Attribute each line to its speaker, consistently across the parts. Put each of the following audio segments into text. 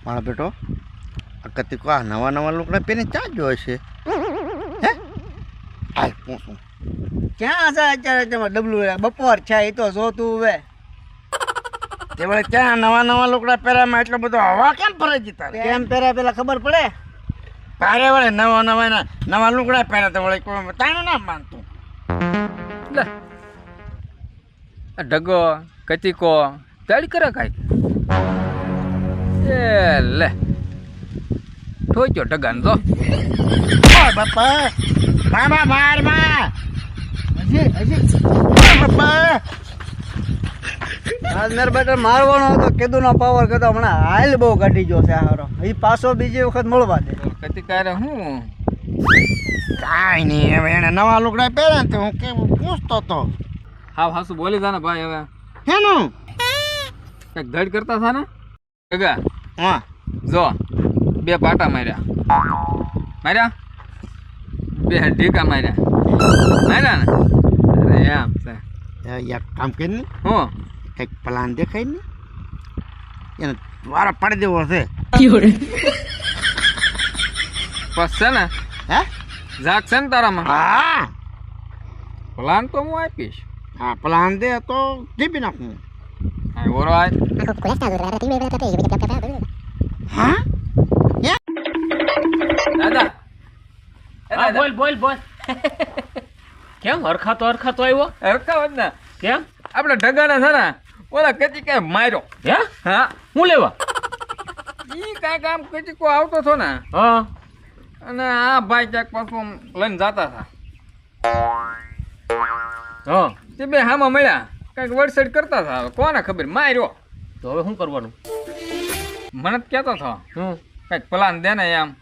Speaker 1: મારા બેટો આ કતિકો આ નવા નવા લુગડા પહેરીને ક્યાં જોવે છે હે આય પૂછું
Speaker 2: ક્યાં છે અત્યારે તમે ડબલું બપોર છે એ તો જોતું હવે
Speaker 1: તે વળે ક્યાં નવા નવા લુગડા પહેર્યામાં એટલો બધો હવા કેમ ફરે છે તારે
Speaker 2: કેમ પહેર્યા પેલા ખબર પડે
Speaker 1: તારે વળે નવા નવા લુગડા પહેર્યા તો વળે કોઈ તાણું ના માનતું
Speaker 3: લે આ ઢગો કચીકો તાળી કરે કાંઈક એ લે ઠોક્યો ઢગાને જો
Speaker 1: બાપા મામા મારમાં
Speaker 2: હજી
Speaker 1: બાપા
Speaker 2: આજમેર બેટર મારવાનો હતો કીધું નો પાવર કહેતો હમણાં હાલ બહુ કાઢી ગયો છે હારો એ પાછો બીજી વખત મળવા દે
Speaker 3: કચીકારે હું
Speaker 1: કાંઈ નહીં હવે એને નવા લુગડા પહેર્યા તો હું કેવું પૂછતો તો
Speaker 3: હાવ હાસુ બોલી જા ને ભાઈ હવે
Speaker 1: હેનું
Speaker 3: કંઈક ધડ કરતા હતા ને ઢગા
Speaker 1: હા
Speaker 3: જો 2 પાટા માર્યા બે ઢીકા માર્યા ને અરે એમ છે
Speaker 1: એક કામ કરીને
Speaker 3: હું
Speaker 1: કંઈક પ્લાન દેખાય ને એને વારો પાડી દેવો છે
Speaker 3: બસ છે ને
Speaker 1: હે
Speaker 3: જાગ છે ને તારામાં
Speaker 1: હા
Speaker 3: પ્લાન તો હું આપીશ
Speaker 1: હા પ્લાન દે તો ટીપી નાખું
Speaker 3: હા ઓરો આય
Speaker 1: હા
Speaker 3: દાદા
Speaker 4: હા બોલ કેમ હરખાતો આવ્યો
Speaker 3: હરકાવત ને
Speaker 4: કેમ
Speaker 3: આપણે ઢગાના છે ને ઓલા કચી કઈ માર્યો
Speaker 4: હે
Speaker 3: હા
Speaker 4: હું લેવા
Speaker 3: ઈ કાંઈક આમ કચીકો આવતો હતો ને
Speaker 4: હા
Speaker 3: અને આ ભાઈ ક્યાંક પાછું લઈને જતા હતા
Speaker 4: હા
Speaker 3: તે બે હામાં મળ્યા કાંઈક વડસડ કરતા હતા કોને ખબર માર્યો
Speaker 4: તો હવે શું કરવાનું
Speaker 3: મને જ કહેતો હતો
Speaker 4: હું
Speaker 3: કાંઈક પ્લાન દે ને એમ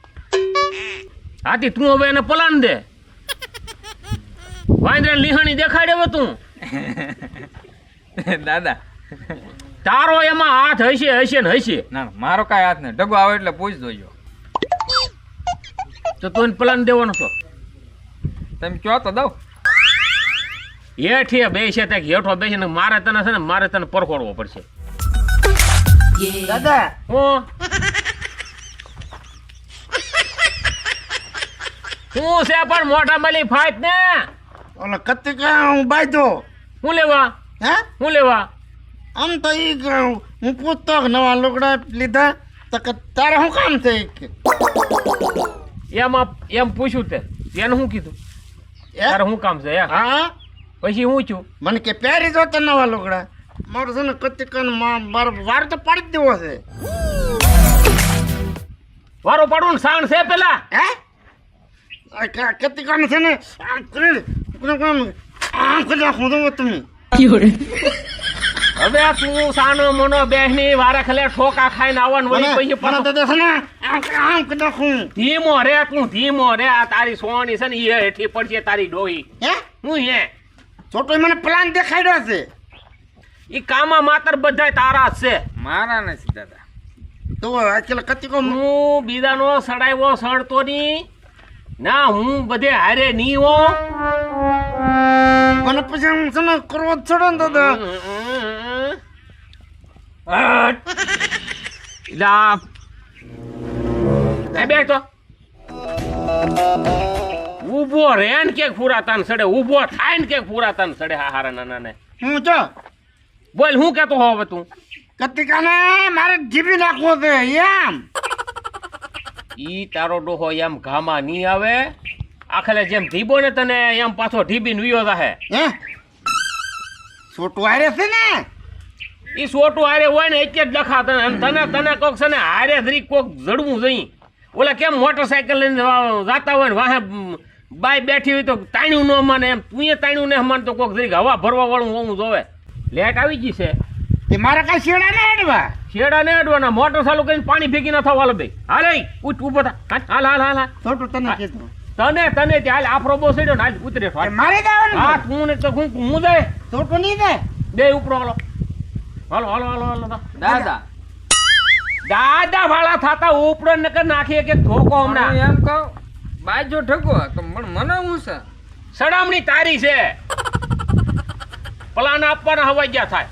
Speaker 4: આથી તું હવે એને પલાન દે વાંદરા લીહાણી દેખાડે હવે તું
Speaker 3: દાદા
Speaker 4: તારો એમાં હાથ હશે ને હશે
Speaker 3: ના ના, મારો કાંઈ હાથ નહીં ઢગો આવે એટલે પૂછ જોજો
Speaker 4: તો તું એને પલાન દેવાનો છો
Speaker 3: તમે કહો તો દઉં
Speaker 4: હેઠે બેસે તે હેઠો બેસે ને મારે તને પરખોડવો પડશે
Speaker 2: દાદા
Speaker 4: હું છે પણ મોટા મલી ફાઈટ ને
Speaker 1: ઓલો કતિકા હું બાંધો
Speaker 4: હું લેવા
Speaker 1: હે
Speaker 4: હું લેવા
Speaker 1: આમ તો ઈ હું પૂછતો કે નવા લુગડા લીધા તો કે તારે શું કામ છે ઈ કે
Speaker 4: એમ પૂછ્યું તે એને શું કીધું
Speaker 1: હે?
Speaker 4: તારે શું કામ છે યાર
Speaker 1: હા
Speaker 4: પછી હું છું
Speaker 1: મને કે પહેરી જો તો નવા લુગડા મારું છે ને કતિકાને મારો વાર તો પાડી જ દેવો છે
Speaker 4: વારો પાડવું ને સાણ છે પેલા
Speaker 1: હે કતિકાને છે ને આમ કરી આમ કરી નાખું તો તમે
Speaker 4: હવે તું સાનો મોનો બેહની વારે ખલે ઠોકા ખાઈને આવવાનું વળી પછી
Speaker 1: મને તો છે ને આમ કરી નાખું
Speaker 4: ધીમો રે આ તારી સોની છે ને એ હેઠી પડશે તારી ડોહી
Speaker 1: હે
Speaker 4: હું હે
Speaker 1: છોટો મને પ્લાન દેખાડ્યો છે
Speaker 4: ઈ કામા માતર બધાય તારા જ છે
Speaker 3: મારા નથી દાદા
Speaker 1: તો આજકાલ કતિકો
Speaker 4: હું બીજાનો સડાવ્યો સડતો ની ના હું બધે હારે ની હો
Speaker 1: મને પછી હું છે ને ક્રોધ ચડો ને દાદા
Speaker 4: બે તો ઉભો રેન કે ફુરાતાન સડે ઉભો થાય ને કે ફુરાતાન સડે હા હારા નાના ને
Speaker 1: હું છો
Speaker 4: બોલ હું કેતો હો હવે તું
Speaker 1: કતિકાને મારે જીભી નાખવો છે એમ
Speaker 4: ઈ તારો ડોહો એમ ઘામાં નહીં આવે આખલે જેમ ધીબો ને તને એમ પાછો ઢીબીને વિયો જાહે
Speaker 1: હે છોટું હારે છે ને
Speaker 4: ઈ સોટું હારે હોય ને એટલે જ લખા તને કોક છે ને હારે ધરી કોક જડવું જઈ ઓલા કેમ મોટરસાયકલ લઈને જાતા હોય ને વાહે બાઈ બેઠી હોય તો તાણ્યું ન માને એમ તું તાણ્યું ને માન તો કોક જરીક હવા ભરવા વાળું હોવું જોવે લેટ આવી ગઈ છે
Speaker 1: તે મારા કાંઈ શેડા ને હેડવા
Speaker 4: શેડા ને અડવાના મોટર ચાલુ કરીને પાણી ભેગી ના થવા બે હાલ ઉઠ ઉભો થા હાલ
Speaker 1: છોટું તને કીધું
Speaker 4: તને હાલ આફરો બહુ સડ્યો ને હાલ ઉતરે
Speaker 1: મારે જવાનું
Speaker 4: હા તું ને તો હું જાય
Speaker 1: છોટું નહીં જાય
Speaker 4: બે ઉપરો હાલો
Speaker 3: દાદા
Speaker 4: દાદા વાળા થાતા ઉપરો નકર નાખી એક ધોકો હમણાં
Speaker 3: એમ કહું બાજો ઢગો તો મને હું છે
Speaker 4: સડામણી તારી છે પ્લાન આપવાના હવાઈ ગયા થાય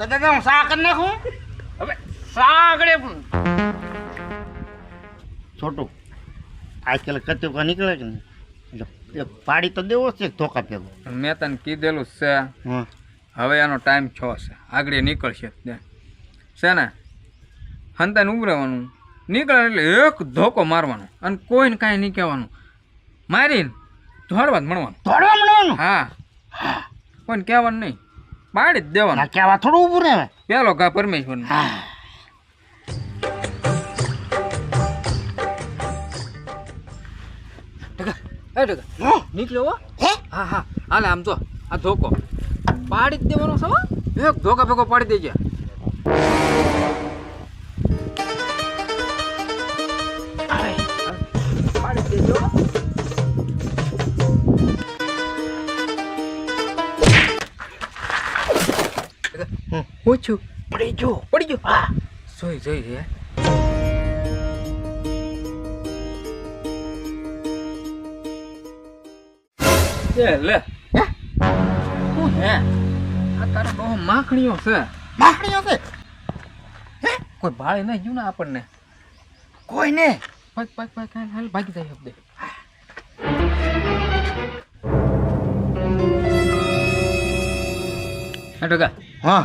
Speaker 1: તો દાદા હું શા કરી નાખું
Speaker 4: હવે સાગડે
Speaker 1: છોટું આજકાલ કચુકા નીકળે કે નહીં એટલે એક પાડી તો દેવો છે ધોકા પેલો
Speaker 3: મેં તને કીધેલું જ છે
Speaker 1: હા
Speaker 3: હવે એનો ટાઈમ 6 છે આગળ નીકળશે છે ને હંતાને ઉભરાવાનું નીકળે એટલે એક ધોકો મારવાનો અને કોઈને કાંઈ નહીં કહેવાનું મારીને ધોળવા જ મળવાનું
Speaker 1: દોડવા મળવાનું
Speaker 3: હા કોઈને કહેવાનું નહીં પાડી જ દેવાનું
Speaker 1: ના કહેવા થોડું ઊભું રહે
Speaker 3: પેલો કા પરમેશ્વર
Speaker 1: હા
Speaker 3: નીકળ્યો હો
Speaker 1: હે
Speaker 3: હા હા હાલે આમ તો આ ધોકો પાડી જ દેવાનો છે હો. એક ધોકા ભેગો પાડી દેજે પાડી દેજો હું છું
Speaker 1: પડી જો
Speaker 3: પડી ગયો હા જોઈ હે લે શું હે આ તારે બહુ માખણીઓ છે
Speaker 1: માખણીઓ છે
Speaker 3: કોઈ ભાળે નહીં ગયું ને આપણને
Speaker 1: કોઈ ને
Speaker 3: પાક હાલ ભાગી જાય શબ્દે ટકા
Speaker 1: હા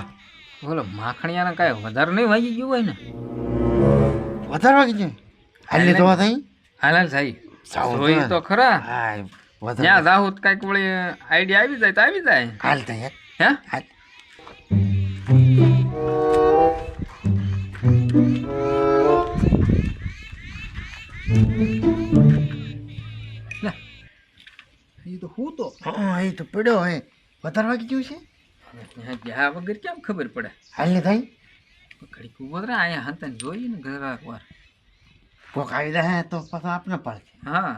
Speaker 3: બોલો માખણીયાને કાંઈ વધારે નહીં વાગી ગયું હોય ને
Speaker 1: વધારે વાગી છે હાલ જોવા થઈ
Speaker 3: હાલ હાલ સાહી
Speaker 1: સાવ
Speaker 3: જોઈ તો ખરા
Speaker 1: હા વધારે
Speaker 3: જ્યાં જાહું કાંઈક વળી આઈડિયા આવી જાય તો આવી જાય
Speaker 1: હાલ થઈ
Speaker 3: હે
Speaker 1: હાલ
Speaker 3: એ તો હું તો
Speaker 1: હા એ તો પડ્યો હે વધારે વાગી ગયું છે
Speaker 3: જ્યાં વગર કેમ ખબર પડે
Speaker 1: હાલ ને થઈ
Speaker 3: ઘડીક ઉભો રહે અહીંયા હતા ને જોઈએ ને ઘરાક વાર
Speaker 1: કોક આવી જાય તો પાછા આપને પડશે
Speaker 3: હા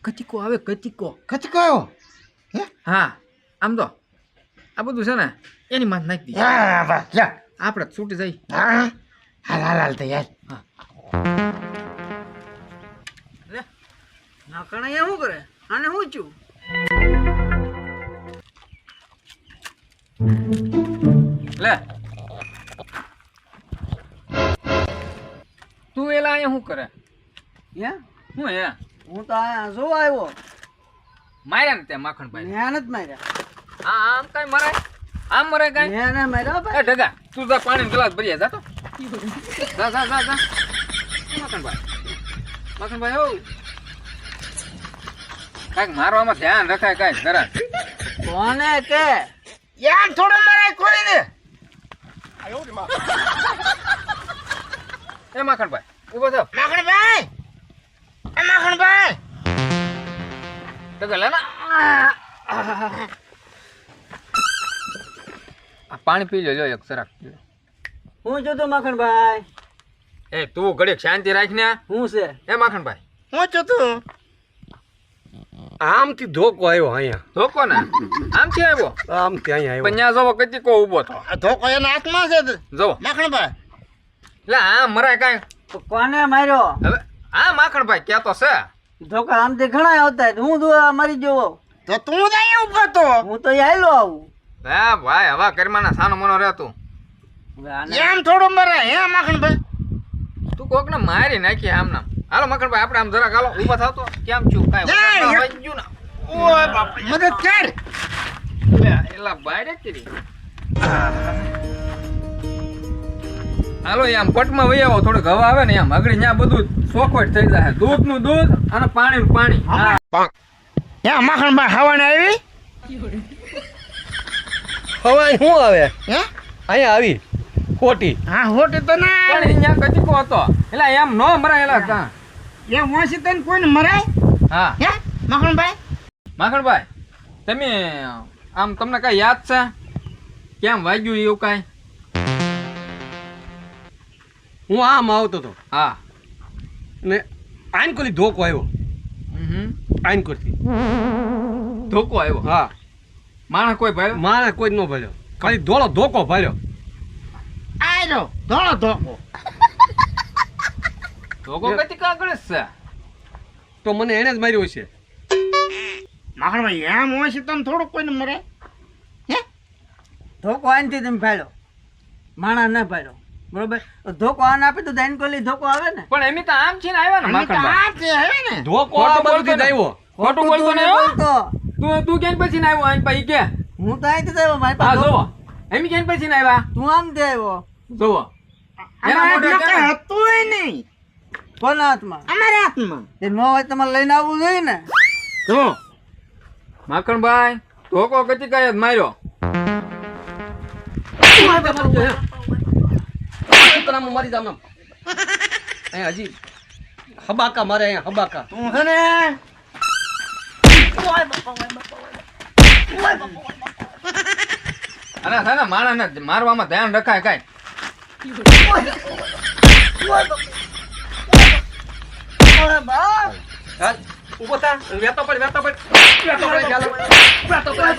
Speaker 3: કચીકો આવે કચીકો
Speaker 1: કચકો આવ્યો હે
Speaker 3: હા આમ તો આ બધું છે ને એની માથ નાખી દીધી
Speaker 1: હા બસ જા
Speaker 3: આપણે જ છૂટી જાય
Speaker 1: હા હાલ હાલ હાલ થઈ હાલ
Speaker 2: નાકણા શું કરે આને શું છું
Speaker 3: લે તું એલા અહીંયા શું કરે
Speaker 2: હે
Speaker 3: હું હે
Speaker 2: હું તો અહીંયા જોવા આવ્યો
Speaker 3: માર્યા ને ત્યાં માખણભાઈ
Speaker 2: ન્યા નથી માર્યા
Speaker 3: હા આમ કાંઈ મરાય આમ મરાય કાંઈ
Speaker 2: ન્યા ના માર્યા
Speaker 3: એ
Speaker 2: ભાઈ
Speaker 3: ઢગા તું જા પાણી ગ્લાસ ભરી જા તો જા માખણભાઈ હો કાંઈક મારવામાં ધ્યાન રખાય કાંઈ જરા
Speaker 2: કોને કે
Speaker 1: યાર થોડો મારે કોઈ ને
Speaker 3: એ માખણભાઈ ઊભો થાવ
Speaker 1: માખણભાઈ એ માખણભાઈ
Speaker 3: ઢગા લે ને આ પાણી પી લો એક સરાક
Speaker 2: હું છું તો માખણભાઈ
Speaker 3: એ તું ઘડીક શાંતિ રાખ ને
Speaker 2: હું છે
Speaker 3: એ માખણભાઈ
Speaker 1: હું છું તું
Speaker 5: આમથી ધોકો આવ્યો અહીંયા
Speaker 3: ધોકો ને આમથી આવ્યો
Speaker 5: આમથી અહીંયા
Speaker 3: પણ
Speaker 5: આવ્યો
Speaker 3: ત્યાં જવો કચીકો ઊભો તો
Speaker 1: આ ધોકો એના હાથમાં છે
Speaker 3: જવો
Speaker 1: માખણભાઈ
Speaker 3: એટલે આ મરાય કાંઈ
Speaker 2: તો કોને માર્યો
Speaker 3: હવે આ માખણભાઈ ક્યાં તો છે
Speaker 2: ધોકા આમથી ઘણા આવતા હું તો મરી જવો
Speaker 1: તો તું જ અહીંયા ઉભો તો
Speaker 2: હું તો આયલો આવું
Speaker 3: હા ભાઈ હવે કરમાના સાનો મનો રહે તું
Speaker 2: હવે આને
Speaker 1: એમ થોડો મરે હે માખણભાઈ
Speaker 3: તું કોક ને મારી નાખી આમ નામ હાલો મકરભાઈ આપણે આમ જરાક હાલો ઊભા થાવ તો કેમ છું કાંઈ
Speaker 1: યાર,
Speaker 3: વગર
Speaker 1: યાર.
Speaker 3: વાગ્યું ને ઓય બાપ રે.
Speaker 1: મદદ કર
Speaker 3: લે, એલા બાયરે કરી હાલો આમ પટમાં વહી આવો થોડુંક હવા આવે ને આમ આગળ ત્યાં બધું ચોખવટ થઈ જાય દૂધનું દૂધ અને પાણીનું પાણી હા
Speaker 1: યા માખણભાઈ હવાને આવી
Speaker 5: હવા શું આવે
Speaker 1: હે
Speaker 5: અહીંયા આવી ખોટી
Speaker 1: હા હોટે તો ના
Speaker 3: પણ અહીંયા કચીકો હતો એટલે એમ નો મરાય એલા કાં
Speaker 1: એ વાંસી તને કોઈને મરાય
Speaker 3: હા
Speaker 1: હે માખણભાઈ
Speaker 3: માખણભાઈ તમે આમ તમને કાંઈ યાદ છે કેમ વાગ્યું એવું કાંઈ
Speaker 5: હું આમ આવતો હતો
Speaker 3: હા
Speaker 5: ને આઈનકોલી ધોકો આવ્યો
Speaker 3: હમ
Speaker 5: આઈનકોલથી
Speaker 3: ધોકો આવ્યો
Speaker 5: હા
Speaker 3: માણસ કોઈ ભાઈ
Speaker 5: મારે કોઈ ન ભર્યો ખાલી ધોળો ધોકો ભર્યો
Speaker 1: આયરો ધોળો ધોકો
Speaker 3: ધોકો કઈ કાગળ જ છે
Speaker 5: તો મને એને જ માર્યો છે
Speaker 1: માખણભાઈ એમ હોય છે તને થોડુંક કોઈને મરે હે
Speaker 2: ધોકો આનથી તમે ફાડ્યો માણા ના ફાડ્યો બરોબર તો ધોકો આને આપી તો દાઈન કોલી ધોકો આવે ને
Speaker 3: પણ એમ તો આમ છે ને આવ્યા ને માખણભાઈ
Speaker 1: આ છે હે ને
Speaker 5: ધોકો
Speaker 3: ખોટું
Speaker 5: આ
Speaker 3: બોલતો
Speaker 5: બધું
Speaker 3: ને.
Speaker 5: આવ્યો
Speaker 3: ખોટું બોલતો ને હો.
Speaker 2: બોલતો.
Speaker 3: તું ક્યાં પછી આવ્યો આને પછી કે
Speaker 2: હું તો અહીંથી જ આવ્યો મારી
Speaker 3: હા
Speaker 2: પાસે
Speaker 3: જોવો એમ ક્યાં પછી આવ્યા
Speaker 2: તું આમ થી આવ્યો
Speaker 3: જોવો એના
Speaker 1: અમારા
Speaker 3: મોઢે
Speaker 1: હાથમાં
Speaker 3: કેમ?
Speaker 1: કઈ હતું નહીં
Speaker 2: કોના હાથમાં
Speaker 1: અમારા હાથમાં
Speaker 2: એ ન હોય તમારે લઈને આવવું જોઈએ ને
Speaker 3: જો માખણભાઈ ધોકો કચી કાય માર્યો
Speaker 5: તરામાં મારી જામ અહીંયા હજી હબાકા મારે અહીંયા હબાકા
Speaker 1: તું છે ને
Speaker 3: અને છે ને માણસને મારવામાં ધ્યાન રખાય કાંઈ
Speaker 5: હાલ ઊભો થા વેતો પડ ચાલો વેતો પડ